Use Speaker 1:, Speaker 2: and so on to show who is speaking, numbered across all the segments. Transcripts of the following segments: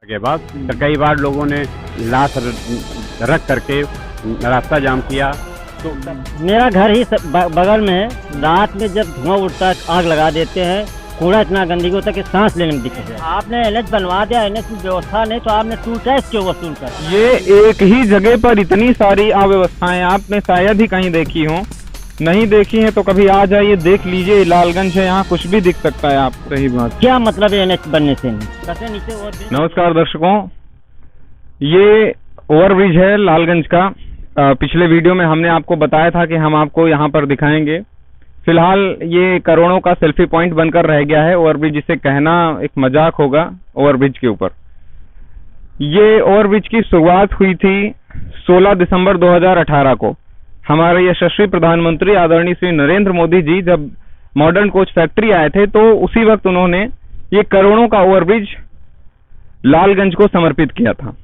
Speaker 1: के बाद तो कई बार लोगों ने लाश रख करके रास्ता जाम किया। तो
Speaker 2: मेरा घर ही बगल में है। रात में जब धुआं उठता है आग लगा देते हैं। कूड़ा इतना गंदगी होता है कि सांस लेने में दिक्कत है। आपने एनएच बनवा दिया, एनएच की व्यवस्था नहीं तो आपने टूल टैक्स क्यों वसूल कर?
Speaker 3: ये एक ही जगह पर इतनी सारी अव्यवस्थाएं आपने शायद ही कहीं देखी हो। नहीं देखी है तो कभी आ जाइए, देख लीजिए। लालगंज है, यहाँ कुछ भी दिख सकता है। आप सही बात।
Speaker 2: क्या मतलब है एनएच बनने से? नीचे
Speaker 3: नमस्कार दर्शकों, ये ओवरब्रिज है लालगंज का। पिछले वीडियो में हमने आपको बताया था कि हम आपको यहाँ पर दिखाएंगे। फिलहाल ये करोड़ों का सेल्फी पॉइंट बनकर रह गया है ओवरब्रिज। जिसे कहना एक मजाक होगा ओवरब्रिज के ऊपर। ये ओवरब्रिज की शुरुआत हुई थी 16 दिसंबर 2018 को। हमारे यशस्वी प्रधानमंत्री आदरणीय श्री नरेंद्र मोदी जी जब मॉडर्न कोच फैक्ट्री आए थे तो उसी वक्त उन्होंने ये करोड़ों का ओवरब्रिज लालगंज को समर्पित किया था।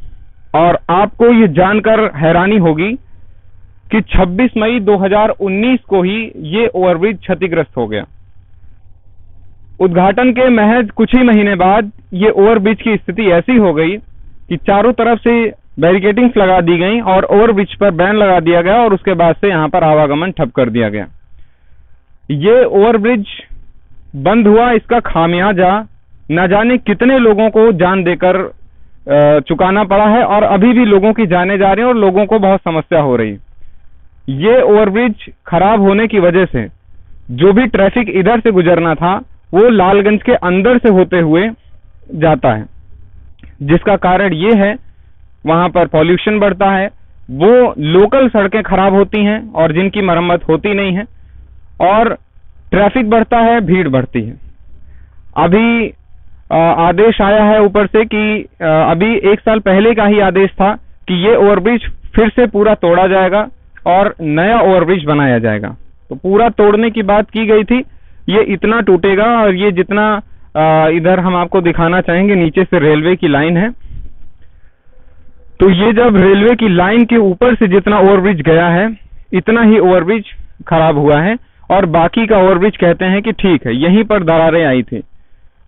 Speaker 3: और आपको ये जानकर हैरानी होगी कि 26 मई 2019 को ही ये ओवरब्रिज क्षतिग्रस्त हो गया। उद्घाटन के महज कुछ ही महीने बाद ये ओवरब्रिज की स्थिति ऐसी हो गई कि चारों तरफ से बैरिकेडिंग्स लगा दी गई और ओवरब्रिज पर बैन लगा दिया गया और उसके बाद से यहाँ पर आवागमन ठप कर दिया गया। ये ओवरब्रिज बंद हुआ, इसका खामियाजा न जाने कितने लोगों को जान देकर चुकाना पड़ा है और अभी भी लोगों की जाने जा रही है और लोगों को बहुत समस्या हो रही है। ये ओवरब्रिज खराब होने की वजह से जो भी ट्रैफिक इधर से गुजरना था वो लालगंज के अंदर से होते हुए जाता है, जिसका कारण ये है वहां पर पॉल्यूशन बढ़ता है। वो लोकल सड़कें खराब होती हैं और जिनकी मरम्मत होती नहीं है और ट्रैफिक बढ़ता है, भीड़ बढ़ती है। अभी आदेश आया है ऊपर से कि अभी 1 साल पहले का ही आदेश था कि ये ओवरब्रिज फिर से पूरा तोड़ा जाएगा और नया ओवरब्रिज बनाया जाएगा। तो पूरा तोड़ने की बात की गई थी। ये इतना टूटेगा और ये जितना इधर हम आपको दिखाना चाहेंगे, नीचे से रेलवे की लाइन है। तो ये जब रेलवे की लाइन के ऊपर से जितना ओवरब्रिज गया है इतना ही ओवरब्रिज खराब हुआ है और बाकी का ओवरब्रिज कहते हैं कि ठीक है, यहीं पर दरारें आई थी।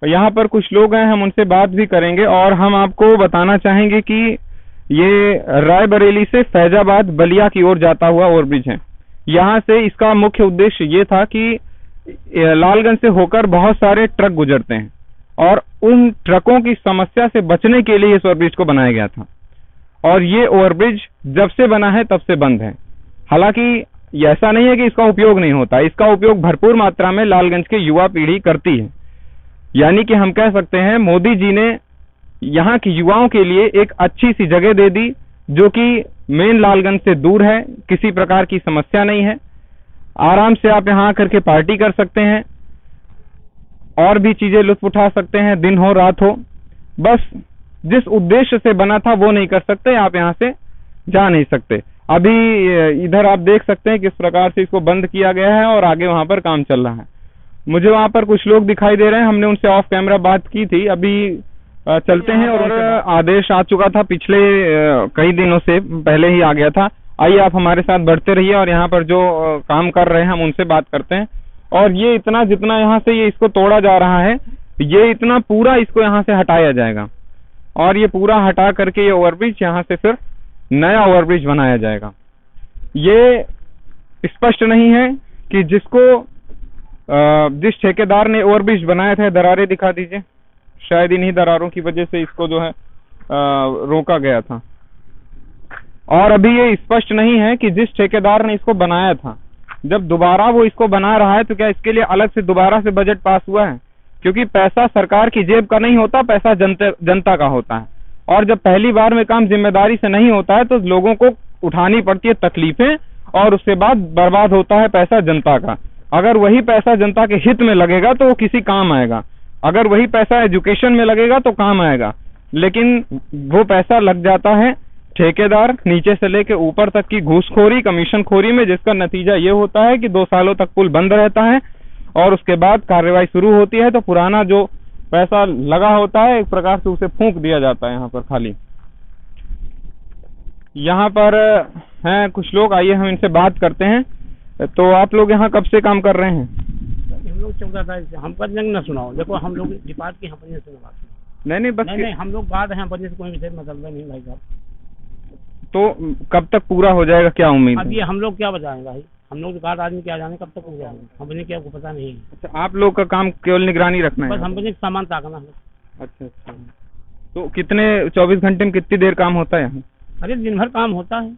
Speaker 3: यहाँ पर कुछ लोग हैं, हम उनसे बात भी करेंगे और हम आपको बताना चाहेंगे कि ये रायबरेली से फैजाबाद बलिया की ओर जाता हुआ ओवरब्रिज है। यहाँ से इसका मुख्य उद्देश्य ये था कि लालगंज से होकर बहुत सारे ट्रक गुजरते हैं और उन ट्रकों की समस्या से बचने के लिए इस ओवरब्रिज को बनाया गया था। और ये ओवरब्रिज जब से बना है तब से बंद है। हालांकि ऐसा नहीं है कि इसका उपयोग नहीं होता, इसका उपयोग भरपूर मात्रा में लालगंज की युवा पीढ़ी करती है। यानी कि हम कह सकते हैं मोदी जी ने यहाँ की युवाओं के लिए एक अच्छी सी जगह दे दी जो कि मेन लालगंज से दूर है, किसी प्रकार की समस्या नहीं है। आराम से आप यहाँ आकर के पार्टी कर सकते हैं और भी चीजें लुत्फ उठा सकते हैं, दिन हो रात हो। बस जिस उद्देश्य से बना था वो नहीं कर सकते, आप यहाँ से जा नहीं सकते। अभी इधर आप देख सकते हैं किस प्रकार से इसको बंद किया गया है और आगे वहां पर काम चल रहा है। मुझे वहां पर कुछ लोग दिखाई दे रहे हैं, हमने उनसे ऑफ कैमरा बात की थी। अभी चलते हैं। और आदेश आ चुका था पिछले कई दिनों से, पहले ही आ गया था। आइए आप हमारे साथ बढ़ते रहिए और यहाँ पर जो काम कर रहे हैं हम उनसे बात करते हैं। और ये इतना जितना यहाँ से ये इसको तोड़ा जा रहा है, ये इतना पूरा इसको यहाँ से हटाया जाएगा और ये पूरा हटा करके ये ओवरब्रिज यहाँ से फिर नया ओवरब्रिज बनाया जाएगा। ये स्पष्ट नहीं है कि जिस ठेकेदार ने ओवरब्रिज बनाया था, दरारें दिखा दीजिए। शायद इन्हीं दरारों की वजह से इसको जो है रोका गया था। और अभी ये स्पष्ट नहीं है कि जिस ठेकेदार ने इसको बनाया था, जब दोबारा वो इसको बना रहा है तो क्या इसके लिए अलग से दोबारा से बजट पास हुआ है? क्योंकि पैसा सरकार की जेब का नहीं होता, पैसा जनता का होता है। और जब पहली बार में काम जिम्मेदारी से नहीं होता है तो लोगों को उठानी पड़ती है तकलीफें और उसके बाद बर्बाद होता है पैसा जनता का। अगर वही पैसा जनता के हित में लगेगा तो वो किसी काम आएगा, अगर वही पैसा एजुकेशन में लगेगा तो काम आएगा। लेकिन वो पैसा लग जाता है ठेकेदार नीचे से लेके ऊपर तक की घूसखोरी, कमीशनखोरी में, जिसका नतीजा ये होता है कि 2 सालों तक पुल बंद रहता है और उसके बाद कार्रवाई शुरू होती है तो पुराना जो पैसा लगा होता है एक प्रकार से उसे फूंक दिया जाता है यहाँ पर खाली। यहाँ पर हैं कुछ लोग, आइए हम इनसे बात करते हैं। तो आप लोग यहाँ कब से काम कर रहे हैं?
Speaker 4: हम लोग 14 तारीख से। हम पर जंग न सुनाओ, देखो हम लोग डिपार्ट की हम से बात
Speaker 3: नहीं बस
Speaker 2: नहीं हम लोग गार्ड हैं, अपने से कोई विषय मतलब नहीं भाई साहब।
Speaker 3: तो कब तक पूरा हो जाएगा, क्या उम्मीद
Speaker 2: अब
Speaker 3: है?
Speaker 2: ये हम लोग क्या बताएं भाई, हम लोग गार्ड आदमी क्या जाने कब तक हो जाएंगे, हमने क्या पता नहीं है।
Speaker 3: अच्छा, आप लोग का काम केवल निगरानी रखना
Speaker 2: बस
Speaker 3: है?
Speaker 2: हमने सामान ताकना है।
Speaker 3: अच्छा अच्छा। तो कितने 24 घंटे में कितनी देर काम होता है यहाँ?
Speaker 2: अरे दिन भर काम होता है।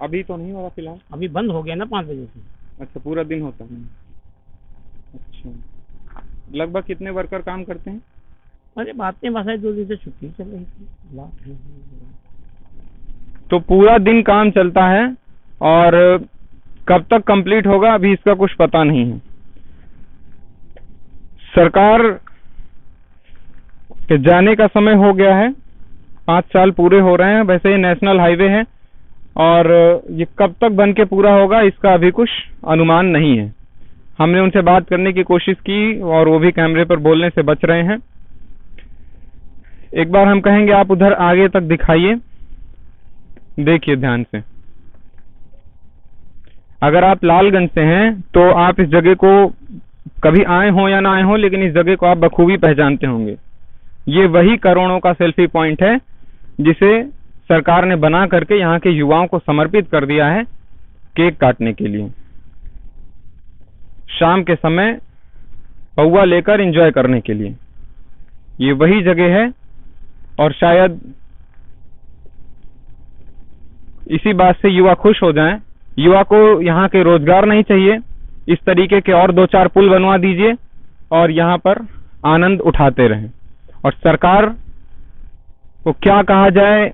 Speaker 3: अभी तो नहीं हो रहा फिलहाल?
Speaker 2: अभी बंद हो गया ना 5 बजे से।
Speaker 3: अच्छा, पूरा दिन होता है। अच्छा, लगभग कितने वर्कर काम करते हैं?
Speaker 2: अरे बातें बस है, 2 दिन से छुट्टी चल रही थी।
Speaker 3: तो पूरा दिन काम चलता है और कब तक कंप्लीट होगा अभी इसका कुछ पता नहीं है। सरकार के जाने का समय हो गया है, 5 साल पूरे हो रहे हैं। वैसे ये नेशनल हाईवे है और ये कब तक बन के पूरा होगा इसका अभी कुछ अनुमान नहीं है। हमने उनसे बात करने की कोशिश की और वो भी कैमरे पर बोलने से बच रहे हैं। एक बार हम कहेंगे आप उधर आगे तक दिखाइए, देखिए ध्यान से। अगर आप लालगंज से हैं तो आप इस जगह को कभी आए हो या ना आए हो, लेकिन इस जगह को आप बखूबी पहचानते होंगे। ये वही करोड़ों का सेल्फी पॉइंट है जिसे सरकार ने बना करके यहाँ के युवाओं को समर्पित कर दिया है केक काटने के लिए, शाम के समय पौवा लेकर एंजॉय करने के लिए। ये वही जगह है और शायद इसी बात से युवा खुश हो जाएं। युवा को यहाँ के रोजगार नहीं चाहिए, इस तरीके के और 2-4 पुल बनवा दीजिए और यहाँ पर आनंद उठाते रहें। और सरकार को क्या कहा जाए,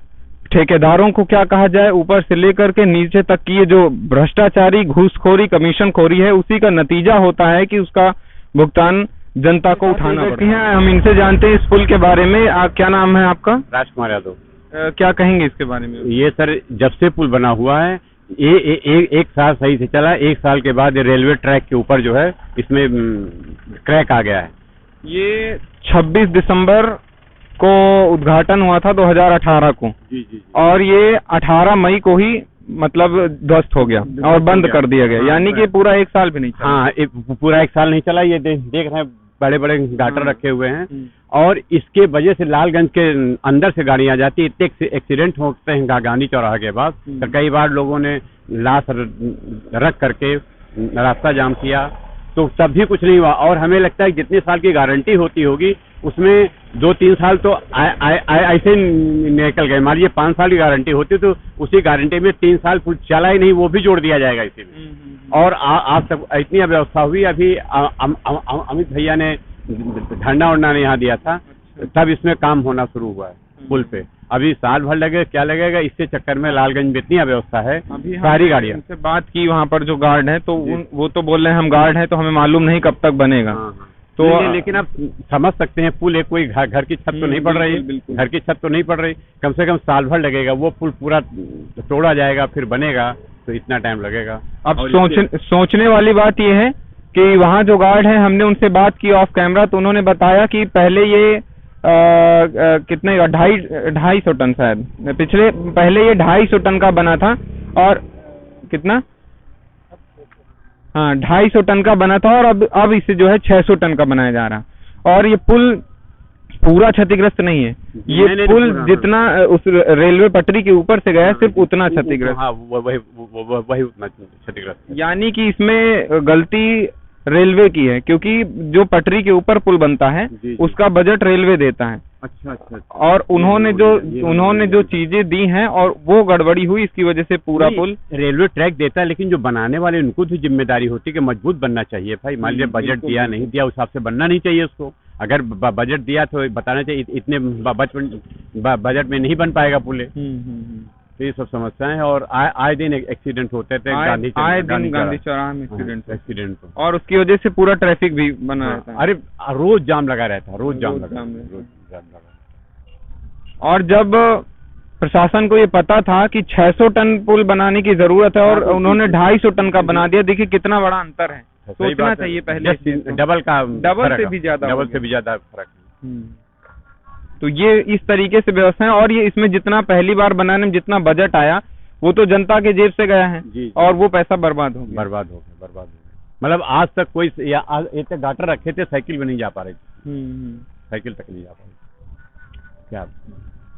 Speaker 3: ठेकेदारों को क्या कहा जाए, ऊपर से लेकर के नीचे तक की ये जो भ्रष्टाचारी, घूसखोरी, कमीशनखोरी है, उसी का नतीजा होता है कि उसका भुगतान जनता को उठाना पड़ता है। हम इनसे जानते हैं इस पुल के बारे में। क्या नाम है आपका?
Speaker 1: राजकुमार यादव।
Speaker 3: क्या कहेंगे इसके बारे में?
Speaker 1: ये सर जब से पुल बना हुआ है एक साल सही से चला, 1 साल के बाद ये रेलवे ट्रैक के ऊपर जो है इसमें क्रैक आ गया है।
Speaker 3: ये 26 दिसंबर को उद्घाटन हुआ था 2018 को।
Speaker 1: जी।
Speaker 3: और ये 18 मई को ही मतलब ध्वस्त हो गया और बंद कर दिया गया। यानी कि पूरा 1 साल भी नहीं चला।
Speaker 1: हाँ, पूरा 1 साल नहीं चला। ये देख रहे हैं बड़े बड़े गाटर रखे हुए हैं और इसके वजह से लालगंज के अंदर से गाड़ियां जाती है, इतने एक्सीडेंट होते हैं गांधी चौराहा के पास। तो कई बार लोगों ने लाश रख करके रास्ता जाम किया, तो तब भी कुछ नहीं हुआ। और हमें लगता है जितने साल की गारंटी होती होगी उसमें 2-3 साल तो ऐसे निकल गए। मान लीजिए 5 साल की गारंटी होती तो उसी गारंटी में 3 साल पुल चला ही नहीं, वो भी जोड़ दिया जाएगा इसी में। और आज तक इतनी व्यवस्था हुई। अभी अमित भैया ने धरना उड़ना ने यहाँ दिया था, तब इसमें काम होना शुरू हुआ है पुल पे। अभी साल भर लगे क्या लगेगा, इसके चक्कर में लालगंज में इतनी अव्यवस्था है, सारी गाड़ियाँ।
Speaker 3: उनसे बात की वहाँ पर जो गार्ड है तो वो तो बोल रहे हैं हम गार्ड हैं तो हमें मालूम नहीं कब तक बनेगा।
Speaker 1: तो लेकिन आप समझ सकते हैं पुल एक कोई घर की छत तो नहीं पड़ रही है, घर की छत तो नहीं पड़ रही, कम से कम साल भर लगेगा। वो पुल पूरा तोड़ा जाएगा फिर बनेगा तो इतना टाइम लगेगा।
Speaker 3: अब सोचने वाली बात ये है कि वहाँ जो गार्ड हैं, हमने उनसे बात की ऑफ कैमरा, तो उन्होंने बताया कि पहले ये कितने 250 टन शायद पहले ये 250 टन का बना था। और कितना? हाँ, 250 टन का बना था और अब इसे जो है 600 टन का बनाया जा रहा। और ये पुल पूरा क्षतिग्रस्त नहीं है, ये पुल जितना उस रेलवे पटरी के ऊपर से गया सिर्फ उतना क्षतिग्रस्त।
Speaker 1: हाँ, वही उतना क्षतिग्रस्त।
Speaker 3: यानी कि इसमें गलती रेलवे की है, क्योंकि जो पटरी के ऊपर पुल बनता है उसका बजट रेलवे देता है।
Speaker 1: अच्छा।
Speaker 3: और उन्होंने जो चीजें दी हैं और वो गड़बड़ी हुई, इसकी वजह से पूरा पुल।
Speaker 1: रेलवे ट्रैक देता है लेकिन जो बनाने वाले उनको भी जिम्मेदारी होती है कि मजबूत बनना चाहिए भाई। मान लीजिए बजट दिया नहीं दिया, उस हिसाब से बनना नहीं चाहिए उसको। अगर बजट दिया तो बताना चाहिए इतने बजट में नहीं बन पाएगा पुल। तो ये सब समस्याएं हैं और आए दिन एक्सीडेंट होते थे गांधी चौराहा में एक्सीडेंट।
Speaker 3: और उसकी वजह से पूरा ट्रैफिक भी बना रहता है।
Speaker 1: अरे रोज जाम लगा रहता है, रोज जाम लगा।
Speaker 3: और जब प्रशासन को ये पता था कि 600 टन पुल बनाने की जरूरत है और उन्होंने 250 टन का बना दिया, देखिए कितना बड़ा अंतर है। सोचना चाहिए पहले,
Speaker 1: डबल
Speaker 3: से भी ज्यादा
Speaker 1: फर्क।
Speaker 3: तो ये इस तरीके से व्यवस्था है। और ये इसमें जितना पहली बार बनाने में जितना बजट आया वो तो जनता के जेब से गया है और वो पैसा बर्बाद हो गया।
Speaker 1: मतलब आज तक कोई गाटर रखे थे, साइकिल भी नहीं जा पा रही थी, साइकिल तक नहीं जा पा रही। क्या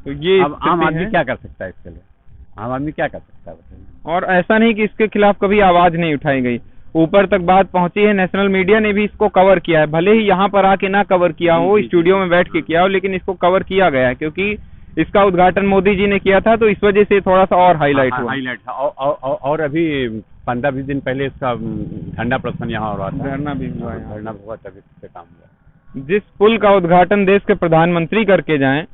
Speaker 3: तो ये
Speaker 1: अब आम
Speaker 3: स्थिति
Speaker 1: आदमी
Speaker 3: है।
Speaker 1: क्या कर सकता है इसके लिए? आम आदमी क्या कर सकता है बताइए?
Speaker 3: और ऐसा नहीं कि इसके खिलाफ कभी आवाज नहीं उठाई गई, ऊपर तक बात पहुंची है, नेशनल मीडिया ने भी इसको कवर किया है, भले ही यहाँ पर आके ना कवर किया हो, स्टूडियो में बैठ के किया हो, लेकिन इसको कवर किया गया है क्योंकि इसका उद्घाटन मोदी जी ने किया था, तो इस वजह से थोड़ा सा और हाईलाइट हुआ।
Speaker 1: हाईलाइट था। और अभी 15-20 दिन पहले इसका झंडा प्रदर्शन यहाँ हो रहा था,
Speaker 3: धरना भी हुआ है।
Speaker 1: धरना हुआ, तभी से काम हुआ।
Speaker 3: जिस पुल का उद्घाटन देश के प्रधानमंत्री करके जाएं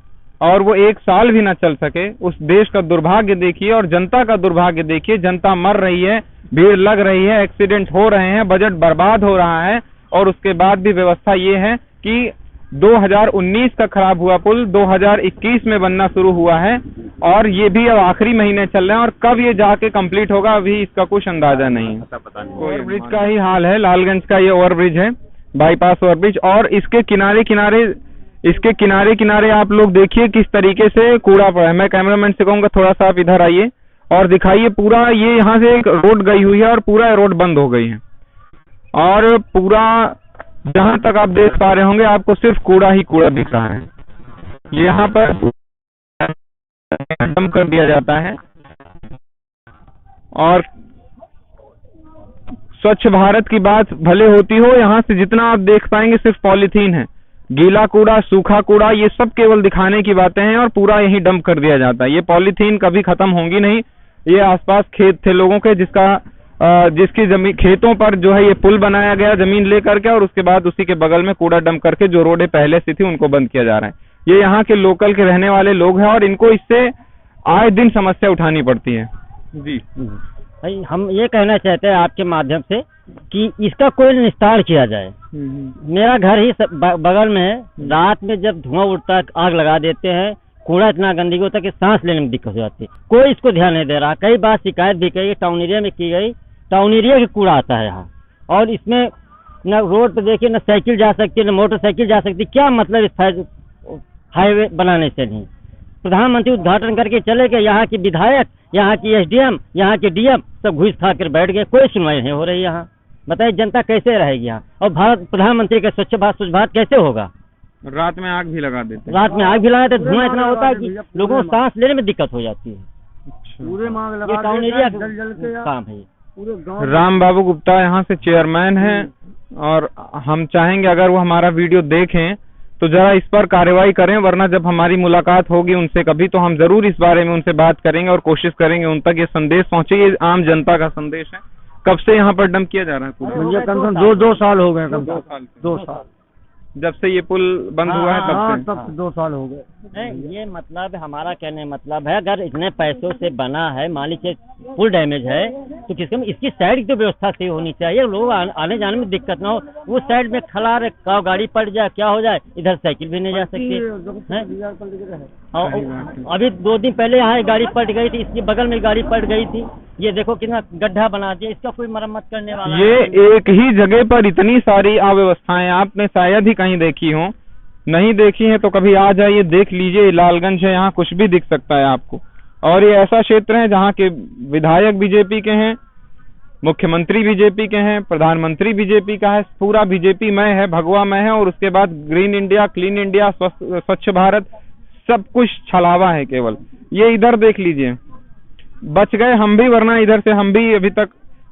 Speaker 3: और वो 1 साल भी ना चल सके, उस देश का दुर्भाग्य देखिए और जनता का दुर्भाग्य देखिए। जनता मर रही है, भीड़ लग रही है, एक्सीडेंट हो रहे हैं, बजट बर्बाद हो रहा है, और उसके बाद भी व्यवस्था ये है कि 2019 का खराब हुआ पुल 2021 में बनना शुरू हुआ है, और ये भी अब आखिरी महीने चल रहे हैं, और कब ये जाके कंप्लीट होगा अभी इसका कुछ अंदाजा नहीं है।
Speaker 1: पता नहीं।
Speaker 3: ओवरब्रिज का ही हाल है, लालगंज का ये ओवरब्रिज है, बाईपास ओवरब्रिज, और इसके किनारे किनारे आप लोग देखिए किस तरीके से कूड़ा पड़ा है। मैं कैमरामैन से कहूंगा थोड़ा सा आप इधर आइए और दिखाइए, पूरा ये यहाँ से एक रोड गई हुई है और पूरा रोड बंद हो गई है, और पूरा जहां तक आप देख पा रहे होंगे आपको सिर्फ कूड़ा ही कूड़ा दिख रहा है। यहाँ पर खत्म कर दिया जाता है, और स्वच्छ भारत की बात भले होती हो, यहाँ से जितना आप देख पाएंगे सिर्फ पॉलीथीन है, गीला कूड़ा, सूखा कूड़ा, ये सब केवल दिखाने की बातें हैं, और पूरा यहीं डंप कर दिया जाता है। ये पॉलीथीन कभी खत्म होंगी नहीं। ये आसपास खेत थे लोगों के, जिसकी जमीन, खेतों पर जो है ये पुल बनाया गया जमीन लेकर के, और उसके बाद उसी के बगल में कूड़ा डंप करके जो रोडें पहले से थी उनको बंद किया जा रहा है। ये यहाँ के लोकल के रहने वाले लोग हैं, और इनको इससे आए दिन समस्या उठानी पड़ती है। जी
Speaker 2: भाई, हम ये कहना चाहते हैं आपके माध्यम से कि इसका कोई निस्तार किया जाए। मेरा घर ही बगल में है, रात में जब धुआं उठता है, आग लगा देते हैं, कूड़ा इतना गंदगी होता है कि सांस लेने में दिक्कत हो जाती है। कोई इसको ध्यान नहीं दे रहा। कई बार शिकायत भी की, टाउन एरिया में की गई, टाउन एरिया के कूड़ा आता है यहाँ, और इसमें न रोड पे देखिए न साइकिल जा सकती है, न मोटरसाइकिल जा सकती। क्या मतलब इस हाईवे बनाने से नहीं? प्रधानमंत्री उद्घाटन करके चले गए, यहाँ की विधायक, यहाँ की एसडीएम, यहाँ के डीएम सब घुस खा कर बैठ गए, कोई सुनवाई नहीं हो रही यहाँ। बताइए जनता कैसे रहेगी यहाँ? और भारत प्रधानमंत्री का स्वच्छ भारत कैसे होगा?
Speaker 3: रात में आग भी लगा देते हैं।
Speaker 2: रात में आग भी लगाए तो धुआं इतना होता है कि लोगों को सांस लेने में दिक्कत हो जाती है। ये टाउन एरिया का काम है।
Speaker 3: राम बाबू गुप्ता यहाँ से चेयरमैन हैं, और हम चाहेंगे अगर वो हमारा वीडियो देखें तो जरा इस पर कार्रवाई करें, वरना जब हमारी मुलाकात होगी उनसे कभी तो हम जरूर इस बारे में उनसे बात करेंगे और कोशिश करेंगे उन तक ये संदेश पहुंचे। ये आम जनता का संदेश है। कब से यहाँ पर डंप किया जा रहा है कूड़ा?
Speaker 2: मुझे कम से कम 2 साल हो गए। 2 साल
Speaker 3: जब से ये पुल बंद हुआ है तब से
Speaker 2: 2 साल हो गए। ये मतलब हमारा कहने मतलब है, अगर इतने पैसों से बना है, मान लीजिए पुल डैमेज है, तो किसके इसकी साइड की तो व्यवस्था सही होनी चाहिए, लोग आने जाने में दिक्कत ना हो। वो साइड में खला रखा गाड़ी पड़ जाए, क्या हो जाए, इधर साइकिल भी नहीं जा सकती है। अभी 2 दिन पहले यहाँ एक गाड़ी पलट गई थी, इसके बगल में गाड़ी पलट गई थी। ये देखो कितना गड्ढा बना दिया, इसका कोई मरम्मत करने वाला
Speaker 3: ये एक ही जगह पर इतनी सारी अव्यवस्थाएं आपने शायद ही कहीं देखी हो। नहीं देखी है तो कभी आ जाइए, देख लीजिए। लालगंज है, यहाँ कुछ भी दिख सकता है आपको। और ये ऐसा क्षेत्र है जहाँ के विधायक बीजेपी के हैं, मुख्यमंत्री बीजेपी के हैं, प्रधानमंत्री बीजेपी का है, पूरा बीजेपी मय है, भगवा मय है। और उसके बाद ग्रीन इंडिया, क्लीन इंडिया, स्वच्छ भारत, सब कुछ छलावा है केवल। ये इधर देख लीजिए, बच गए हम भी, वरना इधर से हम भी अभी तक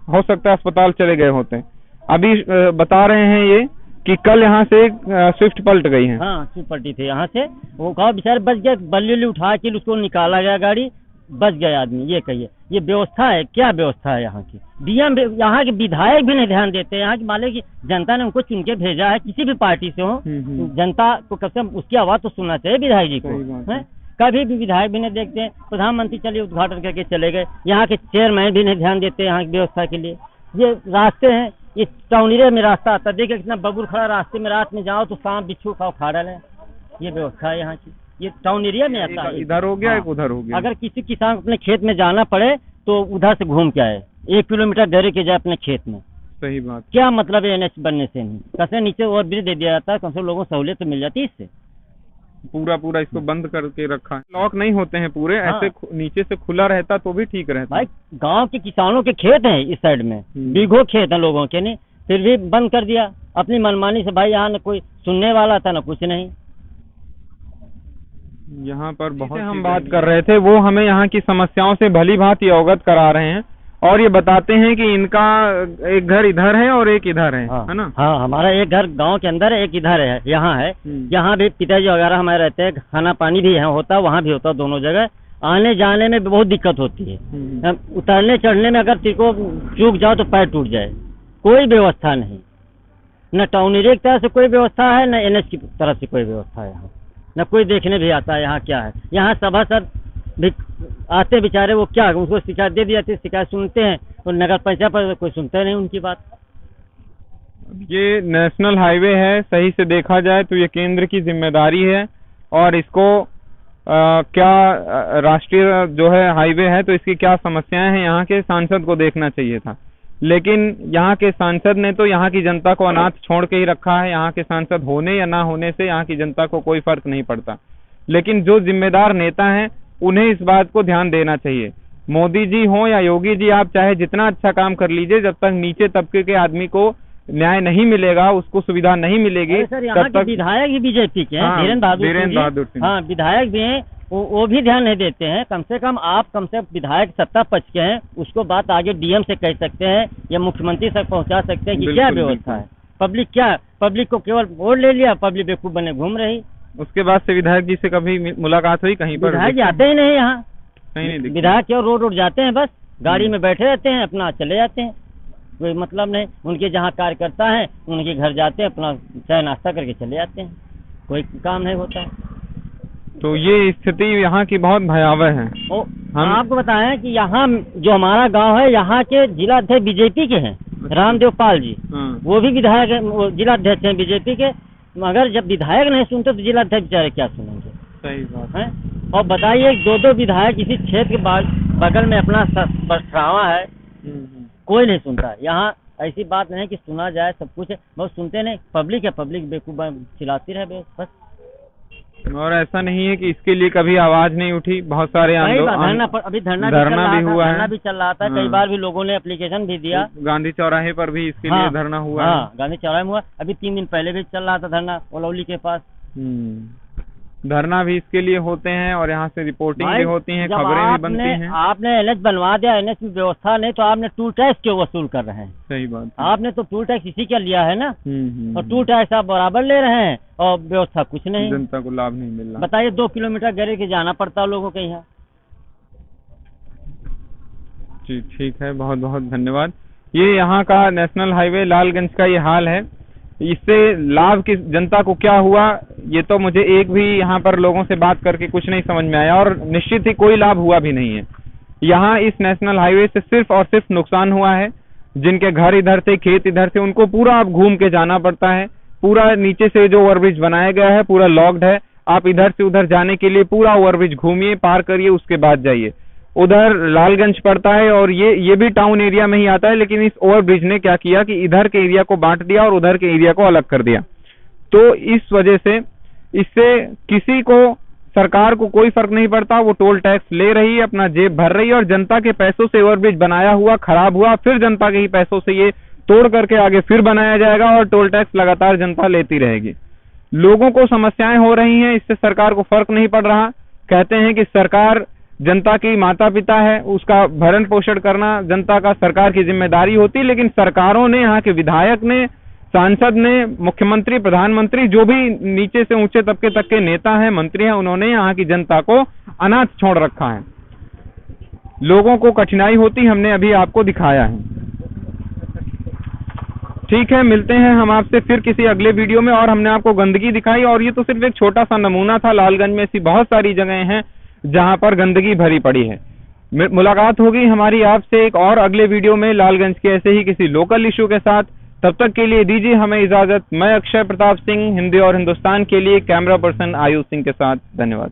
Speaker 3: हो सकता है अस्पताल चले गए होते। अभी बता रहे हैं ये कि कल यहाँ से स्विफ्ट पलट गई है।
Speaker 2: हाँ, स्विफ्ट पलटी थी यहाँ से, वो कहा बेचारे बच गए, बल्ली उठा के उसको निकाला गया, गाड़ी बच गए आदमी। ये कहिए, ये व्यवस्था है? क्या व्यवस्था है यहाँ की? डीएम, यहाँ के विधायक भी नहीं ध्यान देते। यहाँ की मान लो कि जनता ने उनको चुन के भेजा है, किसी भी पार्टी से हो, जनता को कसम उसकी आवाज तो सुनना चाहिए विधायक जी को। कभी भी विधायक भी नहीं देखते। प्रधानमंत्री चलिए उद्घाटन करके चले गए, यहाँ के चेयरमैन भी नहीं ध्यान देते यहाँ की व्यवस्था के लिए। ये रास्ते हैं, ये टाउन एरिया में रास्ता आता है, देखिए कितना बबूर खड़ा रास्ते में, रात में जाओ तो सांप बिच्छू खाओ खा डाले। ये व्यवस्था है यहाँ की, ये टाउन एरिया में आता है।
Speaker 3: इधर हो गया, एक उधर हो गया।
Speaker 2: अगर किसी किसान को अपने खेत में जाना पड़े तो उधर से घूम के आए, 1 किलोमीटर डरे के जाए अपने खेत में।
Speaker 3: सही बात।
Speaker 2: क्या मतलब है एनएच बनने से? नहीं, कैसे नीचे और ब्रिज दे दिया जाता है, कम से लोगों को सहूलियत तो मिल जाती है इससे।
Speaker 3: पूरा इसको बंद करके रखा है, लॉक नहीं होते हैं पूरे। हाँ। ऐसे नीचे से खुला रहता तो भी ठीक रहता।
Speaker 2: भाई गांव के किसानों के खेत हैं इस साइड में, बीघों खेत हैं लोगों के, नहीं फिर भी बंद कर दिया अपनी मनमानी से। भाई यहाँ न कोई सुनने वाला था न कुछ नहीं।
Speaker 3: यहाँ पर बहुत हम बात कर रहे थे, वो हमें यहाँ की समस्याओं से भली भांति अवगत करा रहे हैं और ये बताते हैं कि इनका एक घर इधर है और एक इधर है ना?
Speaker 2: हाँ, हमारा एक घर गांव के अंदर है, एक इधर है, यहाँ है। यहाँ भी पिताजी वगैरह हमारे रहते हैं, खाना पानी भी यहाँ होता है, वहाँ भी होता है, दोनों जगह। आने जाने में बहुत दिक्कत होती है, उतरने चढ़ने में अगर तिको चूक जाओ तो पैर टूट जाए, कोई व्यवस्था नहीं, न टाउन एरिया की तरफ से कोई व्यवस्था है, न NH की तरफ से कोई व्यवस्था है यहाँ, न कोई देखने भी आता है यहाँ क्या है। यहाँ सभासद भी आते बेचारे, वो क्या उनको शिकायत दे दी जाती है, शिकायत सुनते हैं और नगर पंचायत पर कोई सुनता नहीं उनकी बात।
Speaker 3: ये नेशनल हाईवे है, सही से देखा जाए तो ये केंद्र की जिम्मेदारी है और इसको क्या राष्ट्रीय जो है हाईवे है तो इसकी क्या समस्याएं हैं यहाँ के सांसद को देखना चाहिए था, लेकिन यहाँ के सांसद ने तो यहाँ की जनता को अनाथ छोड़ के ही रखा है। यहाँ के सांसद होने या ना होने से यहाँ की जनता को कोई फर्क नहीं पड़ता, लेकिन जो जिम्मेदार नेता हैं उन्हें इस बात को ध्यान देना चाहिए। मोदी जी हो या योगी जी, आप चाहे जितना अच्छा काम कर लीजिए, जब तक नीचे तबके के आदमी को न्याय नहीं मिलेगा, उसको सुविधा नहीं मिलेगी,
Speaker 2: तब तक विधायक भी बीजेपी के हैं, धीरेन्द्र बहादुर सिंह, हाँ विधायक भी हैं, वो भी ध्यान नहीं देते हैं। कम से कम विधायक सत्ता पक्ष के हैं, उसको बात आगे DM से कह सकते हैं या मुख्यमंत्री तक पहुंचा सकते हैं कि क्या व्यवस्था है। पब्लिक को केवल वोट ले लिया, पब्लिक बेवकूफ बने घूम रही।
Speaker 3: उसके बाद से विधायक जी से कभी मुलाकात हुई कहीं पर?
Speaker 2: विधायक आते ही नहीं यहाँ,
Speaker 3: कहीं नहीं।
Speaker 2: विधायक केवल रोड जाते हैं, बस गाड़ी में बैठे रहते हैं, अपना चले जाते हैं, कोई मतलब नहीं। उनके जहाँ कार्यकर्ता हैं उनके घर जाते हैं, अपना चाय नाश्ता करके चले जाते हैं, कोई काम नहीं होता है।
Speaker 3: तो ये स्थिति यहाँ की बहुत भयावह है।
Speaker 2: हम आपको बताएं कि यहाँ जो हमारा गांव है, यहाँ के जिला अध्यक्ष बीजेपी के हैं, रामदेव पाल जी, वो भी विधायक है, जिला अध्यक्ष हैं बीजेपी के, मगर जब विधायक नहीं सुनते तो जिला अध्यक्ष बेचारे क्या सुनेंगे?
Speaker 3: सही बात
Speaker 2: है। और बताइए 2-2 विधायक इसी क्षेत्र के बगल में अपना बरसावा है, कोई नहीं सुनता। यहाँ ऐसी बात नहीं कि सुना जाए, सब कुछ है, बहुत सुनते नहीं। पब्लिक है, पब्लिक बेवकूफ चिल्लाती रहे बस।
Speaker 3: और ऐसा नहीं है कि इसके लिए कभी आवाज नहीं उठी, बहुत सारे
Speaker 2: धरना भी हुआ है, धरना भी चल रहा था, कई बार भी लोगों ने एप्लीकेशन भी दिया।
Speaker 3: गांधी चौराहे पर भी इसके लिए धरना हुआ है।
Speaker 2: गांधी चौराहे में हुआ, अभी 3 दिन पहले भी चल रहा था धरना ओलौली के पास।
Speaker 3: धरना भी इसके लिए होते हैं और यहाँ से रिपोर्टिंग भी होती है, खबरें भी बनती हैं।
Speaker 2: आपने NH बनवा दिया, NH की व्यवस्था नहीं तो आपने टूल टैक्स क्यों वसूल कर रहे हैं?
Speaker 3: सही बात।
Speaker 2: आपने तो टूल टैक्स इसी का लिया है ना, और टूल टैक्स आप बराबर ले रहे हैं और व्यवस्था कुछ नहीं,
Speaker 3: जनता को लाभ नहीं मिल रहा।
Speaker 2: बताइए 2 किलोमीटर गरे के जाना पड़ता है लोगों के यहाँ।
Speaker 3: जी ठीक है, बहुत बहुत धन्यवाद। ये यहाँ का नेशनल हाईवे लालगंज का ये हाल है। इससे लाभ किस जनता को क्या हुआ, ये तो मुझे एक भी यहाँ पर लोगों से बात करके कुछ नहीं समझ में आया, और निश्चित ही कोई लाभ हुआ भी नहीं है। यहाँ इस नेशनल हाईवे से सिर्फ और सिर्फ नुकसान हुआ है। जिनके घर इधर से, खेत इधर से, उनको पूरा अब घूम के जाना पड़ता है। पूरा नीचे से जो ओवरब्रिज बनाया गया है पूरा लॉक्ड है, आप इधर से उधर जाने के लिए पूरा ओवरब्रिज घूमिए, पार करिए, उसके बाद जाइए। उधर लालगंज पड़ता है और ये भी टाउन एरिया में ही आता है, लेकिन इस ओवरब्रिज ने क्या किया कि इधर के एरिया को बांट दिया और उधर के एरिया को अलग कर दिया। तो इस वजह से इससे किसी को, सरकार को कोई फर्क नहीं पड़ता, वो टोल टैक्स ले रही है, अपना जेब भर रही है, और जनता के पैसों से ओवरब्रिज बनाया हुआ खराब हुआ, फिर जनता के ही पैसों से ये तोड़ करके आगे फिर बनाया जाएगा और टोल टैक्स लगातार जनता लेती रहेगी। लोगों को समस्याएं हो रही हैं, इससे सरकार को फर्क नहीं पड़ रहा। कहते हैं कि सरकार जनता की माता पिता है, उसका भरण पोषण करना जनता का, सरकार की जिम्मेदारी होती, लेकिन सरकारों ने, यहाँ के विधायक ने, सांसद ने, मुख्यमंत्री, प्रधानमंत्री, जो भी नीचे से ऊंचे तबके तक के नेता हैं, मंत्री हैं, उन्होंने यहाँ की जनता को अनाथ छोड़ रखा है। लोगों को कठिनाई होती, हमने अभी आपको दिखाया है। ठीक है, मिलते हैं हम आपसे फिर किसी अगले वीडियो में। और हमने आपको गंदगी दिखाई, और ये तो सिर्फ एक छोटा सा नमूना था। लालगंज में ऐसी बहुत सारी जगह हैं जहां पर गंदगी भरी पड़ी है। मुलाकात होगी हमारी आपसे एक और अगले वीडियो में लालगंज के ऐसे ही किसी लोकल इशू के साथ। तब तक के लिए दीजिए हमें इजाजत। मैं अक्षय प्रताप सिंह, हिंदी और हिंदुस्तान के लिए कैमरा पर्सन आयुष सिंह के साथ। धन्यवाद।